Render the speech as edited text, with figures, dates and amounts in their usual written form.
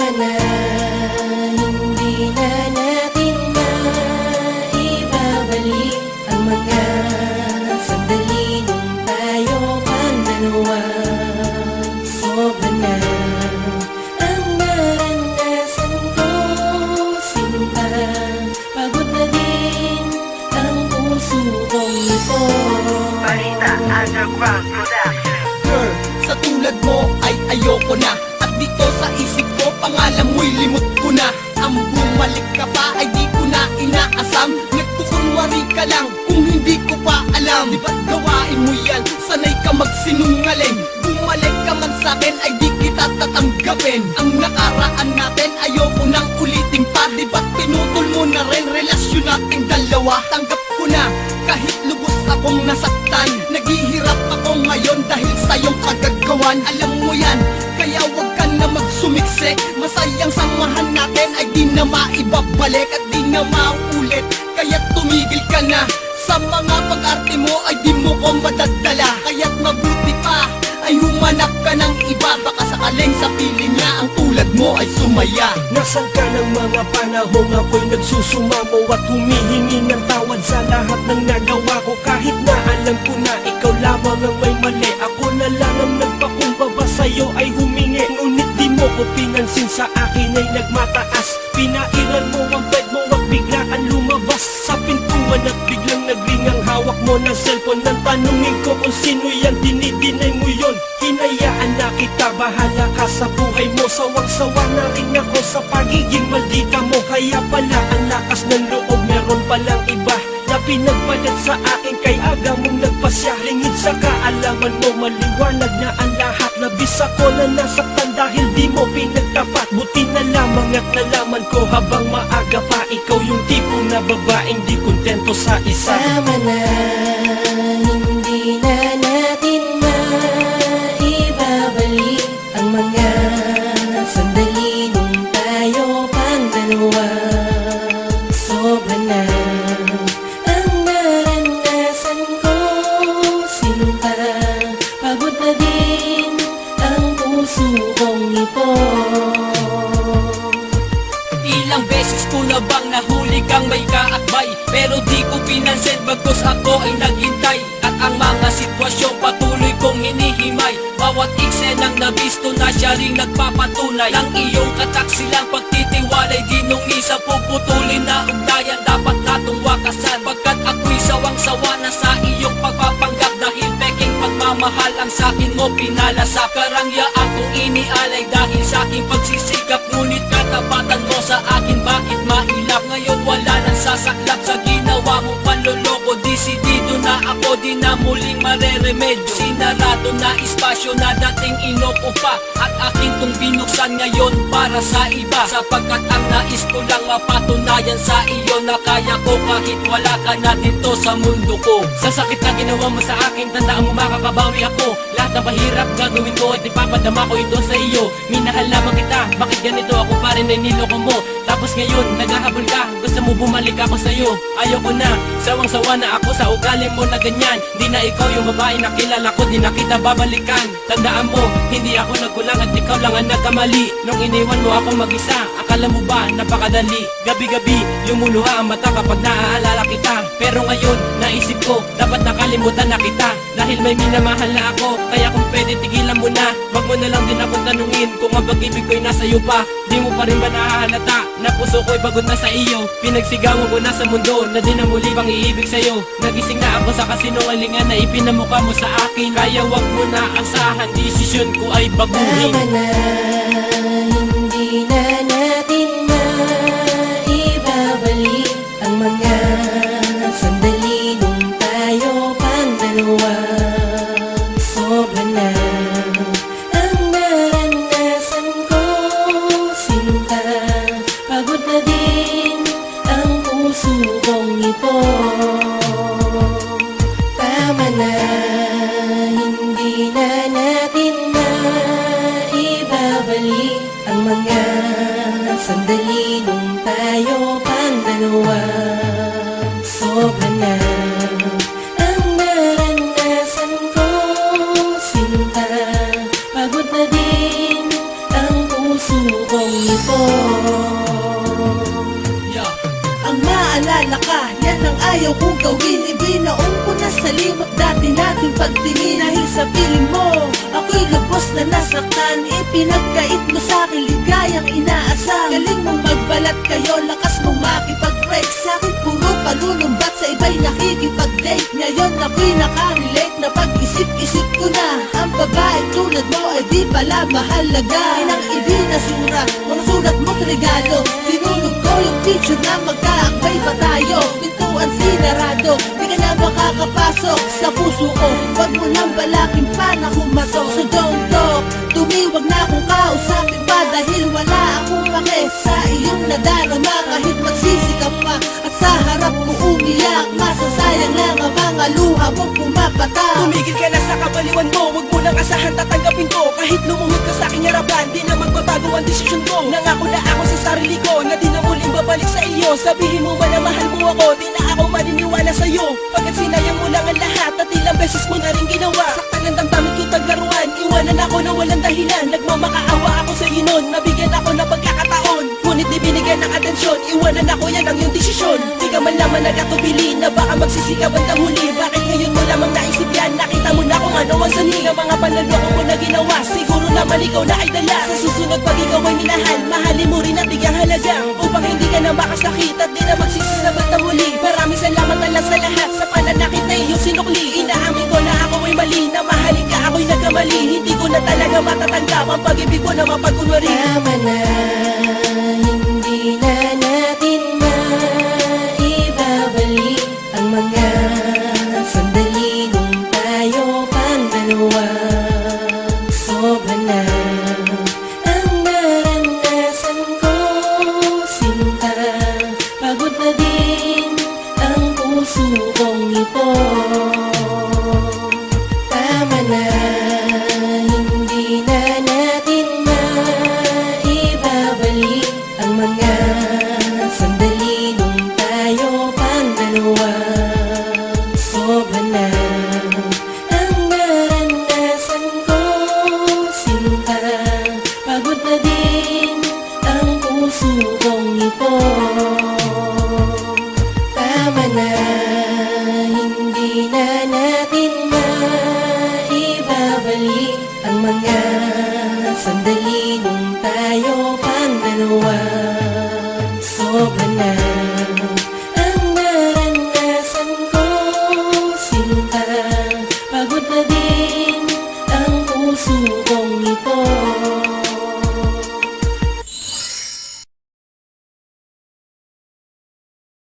Tama na, hindi na natin maibabalik ang mga sandali nung tayo pang dalawa. Sobra na ang naranasan ko, sinta. Pagod na din ang puso kong ito. Marita Underground Production. Girl, sa tulad mo ay ayoko na. At dito sa isip ko, pangalan mo'y limot ko na. Ang bumalik ka pa ay di ko na inaasam. Nagkukunwari ka lang kung hindi ko pa alam. Di ba't gawain mo yan? Sanay ka magsinungaling. Bumalik ka man sa'kin ay di kita tatanggapin. Ang nakaraan natin ayoko nang ulitin pa. Di ba't pinutol mo na rin relasyon nating dalawa? Tanggap ko na kahit lubos akong nasaktan. Naghihirap ako ngayon dahil sa iyong kagagawan. Alam mo yan, kaya wag ka na magsumiksi. Masayang samahan natin ay di na maibabalik at di na mauulit. Kaya tumigil ka na sa mga pag-arte mo ay di mo ko madadala. Kaya't mabuti pa ay humanap ka ng iba. Baka sakaling sa piling niya ang tulad mo ay sumaya. Nasaan ka ng mga panahong ako'y nagsusumamo at humihingi ng tawad sa lahat ng nagawa ko. Kahit na alam ko na ikaw lamang ang may mali, ako na lang ang nagpakumbaba sa'yo ay humingi. Ngunit di mo ko pinansin, sa akin ay nagmataas. Pinairan mo ang bed mo at biglaan lumabas sa pintuan at biglang nagring ang hawak mo ng cellphone. Nang tanungin ko kung sino yan, dinidinay mo yon. Hinayaan na kita, bahala ka sa buhay mo. Sawang-sawa na rin ako sa pagiging maldita mo. Kaya pala ang lakas ng loob, meron palang iba na pinagpalit sa akin kay aga mong nagpasya. Lingid sa kaalaman mo, maliwanag na ang lahat. Labis ako na nasaktan dahil di mo pinagtapat. Buti na lamang at nalaman ko habang maaga pa, ikaw yung tipo na babaeng di kontento sa isa. Tama na, hindi na natin maibabalik ang mga sandali nung tayo pang dalawa. Sobra na ang naranasan ko, sinta. Pagod na din ang puso kong ito. Ilang beses ko na bang nahuli kang may kaakbay, pero di ko pinansin bagkus ako ay naghintay. At ang mga sitwasyon patuloy kong hinihimay. Bawat eksenang nabisto na siya ring nagpapatunay ng iyong kataksilang pagtitiwalay. Dinungi sa puputulin na ugnayan, dapat natong wakasan. Pagkat ako'y sawang-sawa na sa iyong pagpapanggap, dahil peking pagmamahal ang sakin mo pinalasa. Karangyaan kong inialay dahil sa aking pagsisikap, ngunit katapatan mo sa akin bakit mailap? Ngayon wala nang sasaklap sa ginawa mong panloloko. Desidido na ako, di na muling mareremedyo. Sinarado na espasyo na dating inokupa, at akin tong binuksan ngayon para sa iba. Sapagkat ang nais ko lang mapatunayan sa iyo na kaya ko kahit wala ka na dito sa mundo ko. Sa sakit na ginawa mo sa akin, tandaan mo makakabawi ako. Lahat na mahirap gagawin ko at ipapadama ko ito sa iyo. Minahal lamang kita, bakit ganito ako pa rin ay niloko mo? Tapos ngayon, naghahabol ka, gusto mo bumalik ako sa'yo. Ayoko na, sawang-sawa na ako sa ugali mo na ganyan. Di na ikaw yung babae na kilala ko, di na kita babalikan. Tandaan mo, hindi ako nagkulang at ikaw lang ang nagkamali. Nung iniwan mo ako mag-isa, akala mo ba napakadali? Gabi-gabi, lumuluha ang mata kapag naaalala kita. Pero ngayon, naisip ko, dapat nakalimutan na kita. Dahil may minamahal na ako, kaya kung pwede tigilan mo na. Wag mo na lang din akong tanungin kung ang pag-ibig ko'y nasa iyo pa. Di mo pa rin ba nahahalata na puso ko'y pagod na sa iyo? Pinagsigawan ko na sa mundo na di na muli bang iibig sa'yo. Nagising na ako sa kasinungalingan na ipinamukha mo sa akin. Kaya wag mo na asahan, desisyon ko ay baguhin. Tama na, hindi na natin maibabalik ang mga sandali nung tayo pang dalawa. Sobra na ang naranasan ko, sinta. Pagod na din ang puso kong ito. Tama na, hindi na natin maibabalik ang mga sandali nung tayo pang dalawa. Sobra na ang naranasan ko, sinta. Pagod na din ang puso puso kong ito. Yeah. Ang maalala ka, yan ang ayaw kong gawin. Ibinaong ko na sa limot dati nating pagtingin. Dahil sa piling mo, ako'y lubos na nasaktan. Ipinagkait mo sa'kin, ligayang inaasam. Galing mong magbalat kayo, lakas mong makipag-break. Sa'kin puro palulumbat, sa iba'y nakikipag-date. Ngayon ako'y nakarelate na pag-isip-isip ko na ang babae tulad mo ay di pala mahalaga. Inang ibinasura, mga sulat mo't regalo. Sinulog ko yung picture na magkaakbay pa tayo. Pintuan sinarado, di ka na makakapasok sa puso ko. Wag mo nang balakin pa na kumatok. So don't talk, tumiwag na akong kausapin pa. Dahil wala akong pake sa iyong nadarama. Kahit magsisikap pa at sa harap ko umiyak, masasayang lang ang mga luha mong pumapatak. Tumigil ka na sa kabaliwan mo, wag mo nang asahan tatanggapin ko. Kahit lumuhod ka sa aking harapan, di na magbabago ang desisyon ko. Nangako na ako sa sarili ko, na di na muling babalik sa iyo. Sabihin mo man na mahal mo ako, di na ako maniniwala sa'yo. Pagkat sinayang mo lang ang lahat, at ilang beses mo na rin ginawa. Saktan ang damdamin ko taglaruan, iwanan ako na walang dahilan. Nagmamakaawa ako sa iyo nun, nabigyan ako ng pagkakataon. Ngunit di binigyan ng atensyon, iwanan ako, yan ang iyong desisyon. Di ka man lamang nagatubili, na baka magsisika bandang huli. Bakit ngayon mo lamang naisip yan? Nakita mo na kung ano ang sanhi ng mga panlaloko mo na ginawa. Siguro naman ikaw na ay dala. Sa susunod pag ikaw ay minahal, mahalin mo rin at bigyang halaga, upang hindi ka na makasakit at di na magsisi sa bandang huli. Maraming salamat ala sa lahat sa pananakit na iyong sinukli. Inaamin ko na ako ay mali, na mahalin ka ako'y nagkamali. Hindi ko na talaga matatanggap ang pag-ibig ko na mapagkunwari. Tama na, hindi na natin maibabalik ang mga sandali nung tayo pang dalawa. Sobra na ang naranasan ko, sinta. Pagod na din ang puso kong ito. Tama na, hindi na natin maibabalik ang mga sandali nung tayo pang dalawa. Sobra na ang naranasan ko, sinta. Pagod na din ang puso kong ito.